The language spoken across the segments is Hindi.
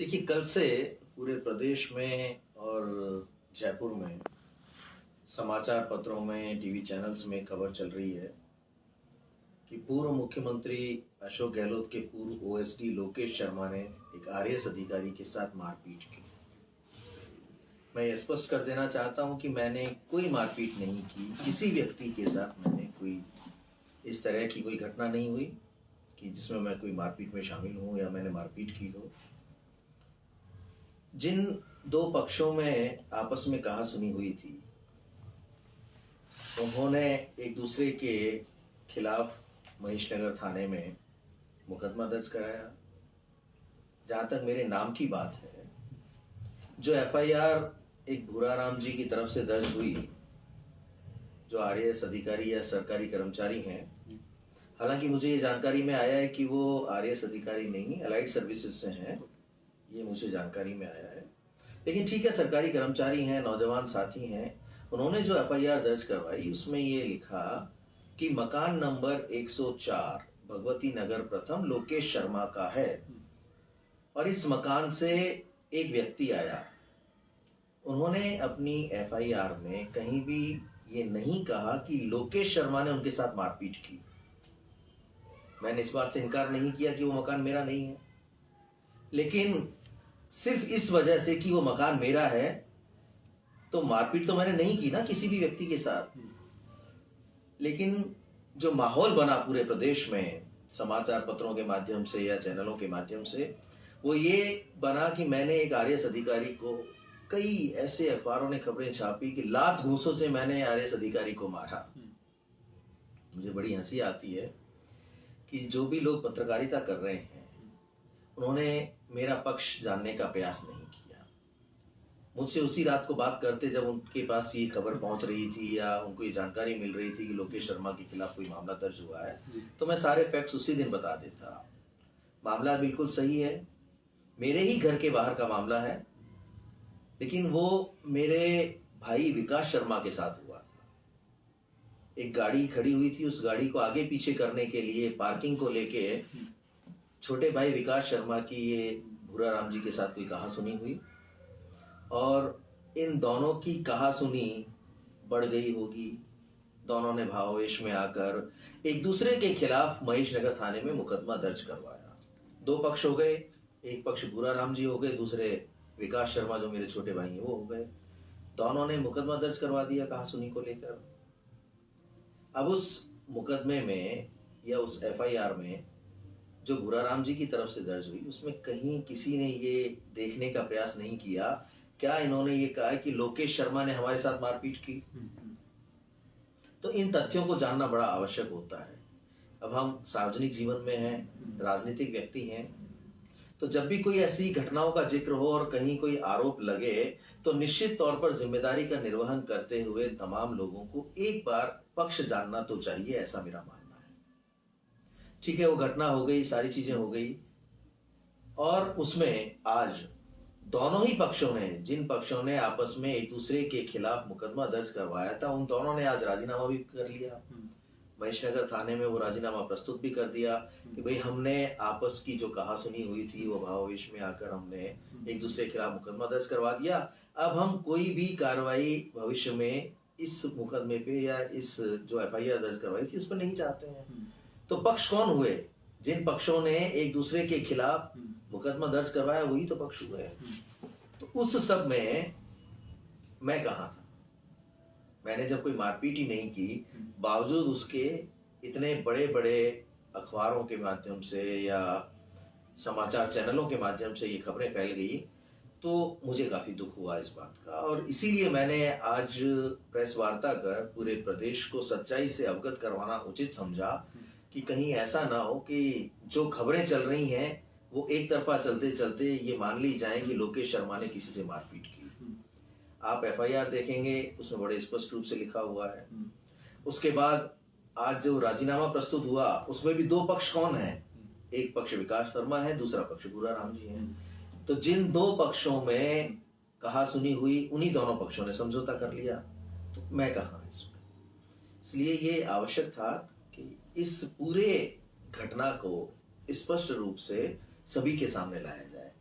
देखिए, कल से पूरे प्रदेश में और जयपुर में समाचार पत्रों में, टीवी चैनल्स में खबर चल रही है कि पूर्व मुख्यमंत्री अशोक गहलोत के पूर्व ओएसडी लोकेश शर्मा ने एक आरएएस अधिकारी के साथ मारपीट की। मैं ये स्पष्ट कर देना चाहता हूं कि मैंने कोई मारपीट नहीं की, किसी व्यक्ति के साथ मैंने कोई इस तरह की कोई घटना नहीं हुई कि जिसमें मैं कोई मारपीट में शामिल हूं या मैंने मारपीट की हो। जिन दो पक्षों में आपस में कहासुनी हुई थी, उन्होंने एक दूसरे के खिलाफ महेशनगर थाने में मुकदमा दर्ज कराया। जहां तक मेरे नाम की बात है, जो एफआईआर एक भूराराम जी की तरफ से दर्ज हुई, जो आरएएस अधिकारी या सरकारी कर्मचारी हैं, हालांकि मुझे ये जानकारी में आया है कि वो आरएएस अधिकारी नहीं, अलाइड सर्विसेज से हैं, ये मुझे जानकारी में आया है। लेकिन ठीक है, सरकारी कर्मचारी हैं, नौजवान साथी हैं। उन्होंने जो एफआईआर दर्ज करवाई उसमें ये लिखा कि मकान नंबर 104 भगवती नगर प्रथम लोकेश शर्मा का है और इस मकान से एक व्यक्ति आया। उन्होंने अपनी एफआईआर में कहीं भी ये नहीं कहा कि लोकेश शर्मा ने उनके साथ मारपीट की। मैंने इस बात से इनकार नहीं किया कि वो मकान मेरा नहीं है, लेकिन सिर्फ इस वजह से कि वो मकान मेरा है तो मारपीट तो मैंने नहीं की ना किसी भी व्यक्ति के साथ। लेकिन जो माहौल बना पूरे प्रदेश में समाचार पत्रों के माध्यम से या चैनलों के माध्यम से, वो ये बना कि मैंने एक आरएएस अधिकारी को, कई ऐसे अखबारों ने खबरें छापी कि लात घूंसों से मैंने आरएएस अधिकारी को मारा। मुझे बड़ी हंसी आती है कि जो भी लोग पत्रकारिता कर रहे हैं, उन्होंने मेरा पक्ष जानने का प्रयास नहीं किया। मुझसे उसी रात को बात करते जब उनके पास ये खबर पहुंच रही थी या उनको ये जानकारी मिल रही थी कि लोकेश शर्मा के खिलाफ कोई मामला दर्ज हुआ है, तो मैं सारे फैक्ट्स उसी दिन बता देता। मामला बिल्कुल सही है, मेरे ही घर के बाहर का मामला है, लेकिन वो मेरे भाई विकास शर्मा के साथ हुआ था। एक गाड़ी खड़ी हुई थी, उस गाड़ी को आगे पीछे करने के लिए पार्किंग को लेके छोटे भाई विकास शर्मा की ये भूराराम जी के साथ कोई कहासुनी हुई और इन दोनों की कहासुनी बढ़ गई होगी। दोनों ने भावावेश में आकर एक दूसरे के खिलाफ महेशनगर थाने में मुकदमा दर्ज करवाया। दो पक्ष हो गए, एक पक्ष भूराराम जी हो गए, दूसरे विकास शर्मा जो मेरे छोटे भाई हैं वो हो गए। दोनों ने मुकदमा दर्ज करवा दिया कहासुनी को लेकर। अब उस मुकदमे में या उस एफआईआर में जो भूराराम जी की तरफ से दर्ज हुई, उसमें कहीं किसी ने ये देखने का प्रयास नहीं किया, क्या इन्होंने ये कहा कि लोकेश शर्मा ने हमारे साथ मारपीट की। तो इन तथ्यों को जानना बड़ा आवश्यक होता है। अब हम सार्वजनिक जीवन में हैं, राजनीतिक व्यक्ति हैं, तो जब भी कोई ऐसी घटनाओं का जिक्र हो और कहीं कोई आरोप लगे, तो निश्चित तौर पर जिम्मेदारी का निर्वहन करते हुए तमाम लोगों को एक बार पक्ष जानना तो चाहिए, ऐसा मेरा मानना है। ठीक है, वो घटना हो गई, सारी चीजें हो गई, और उसमें आज दोनों ही पक्षों ने, जिन पक्षों ने आपस में एक दूसरे के खिलाफ मुकदमा दर्ज करवाया था, उन दोनों ने आज राजीनामा भी कर लिया। महेशनगर थाने में वो राजीनामा प्रस्तुत भी कर दिया कि भाई हमने आपस की जो कहासुनी हुई थी, वो भावावेश में आकर हमने एक दूसरे के खिलाफ मुकदमा दर्ज करवा दिया। अब हम कोई भी कार्रवाई भविष्य में इस मुकदमे पे या इस जो एफआईआर दर्ज करवाई थी उस पर नहीं चाहते हैं। तो पक्ष कौन हुए? जिन पक्षों ने एक दूसरे के खिलाफ मुकदमा दर्ज करवाया वही तो पक्ष हुए। तो उस सब में मैं कहां था? मैंने जब कोई मारपीट ही नहीं की, बावजूद उसके इतने बड़े बड़े अखबारों के माध्यम से या समाचार चैनलों के माध्यम से ये खबरें फैल गई, तो मुझे काफी दुख हुआ इस बात का। और इसीलिए मैंने आज प्रेस वार्ता कर पूरे प्रदेश को सच्चाई से अवगत करवाना उचित समझा कि कहीं ऐसा ना हो कि जो खबरें चल रही हैं वो एक तरफा चलते चलते ये मान ली जाए कि लोकेश शर्मा ने किसी से मारपीट की। आप एफआईआर देखेंगे, उसमें बड़े स्पष्ट रूप से लिखा हुआ है। उसके बाद आज जो राजीनामा प्रस्तुत हुआ, उसमें भी दो पक्ष कौन है? एक पक्ष विकास शर्मा है, दूसरा पक्ष भूराराम जी है। तो जिन दो पक्षों में कहासुनी हुई, उन्हीं दोनों पक्षों ने समझौता कर लिया। तो मैं कहां इसमें? इसलिए ये आवश्यक था कि इस पूरे घटना को स्पष्ट रूप से सभी के सामने लाया जाए।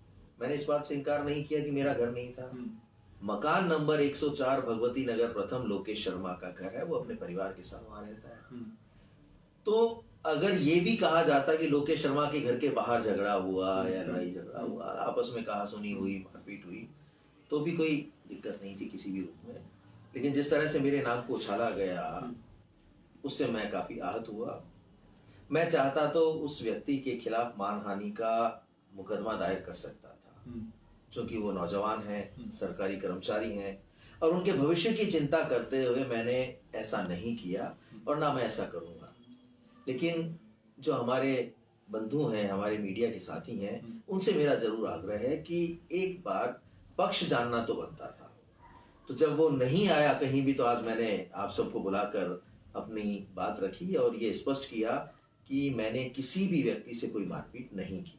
मैंने इस बात से इनकार नहीं किया कि मेरा घर नहीं था। मकान नंबर 104 भगवती नगर प्रथम लोकेश शर्मा का घर है, वो अपने परिवार के साथ वहां रहता है। तो अगर ये भी कहा जाता कि लोकेश शर्मा के घर के बाहर झगड़ा हुआ या लड़ाई झगड़ा हुआ, आपस में कहासुनी हुई, मारपीट हुई, तो भी कोई दिक्कत नहीं थी किसी भी रूप में। लेकिन जिस तरह से मेरे नाम को उछाला गया, उससे मैं काफी आहत हुआ। मैं चाहता तो उस व्यक्ति के खिलाफ मानहानि का मुकदमा दायर कर सकता था, क्योंकि वो नौजवान हैं, सरकारी कर्मचारी हैं, और उनके भविष्य की चिंता करते हुए मैंने ऐसा नहीं किया और ना मैं ऐसा करूंगा। लेकिन जो हमारे बंधु हैं, हमारे मीडिया के साथी हैं, उनसे मेरा जरूर आग्रह है कि एक बार पक्ष जानना तो बनता था। तो जब वो नहीं आया कहीं भी, तो आज मैंने आप सबको बुलाकर अपनी बात रखी और ये स्पष्ट किया कि मैंने किसी भी व्यक्ति से कोई मारपीट नहीं की।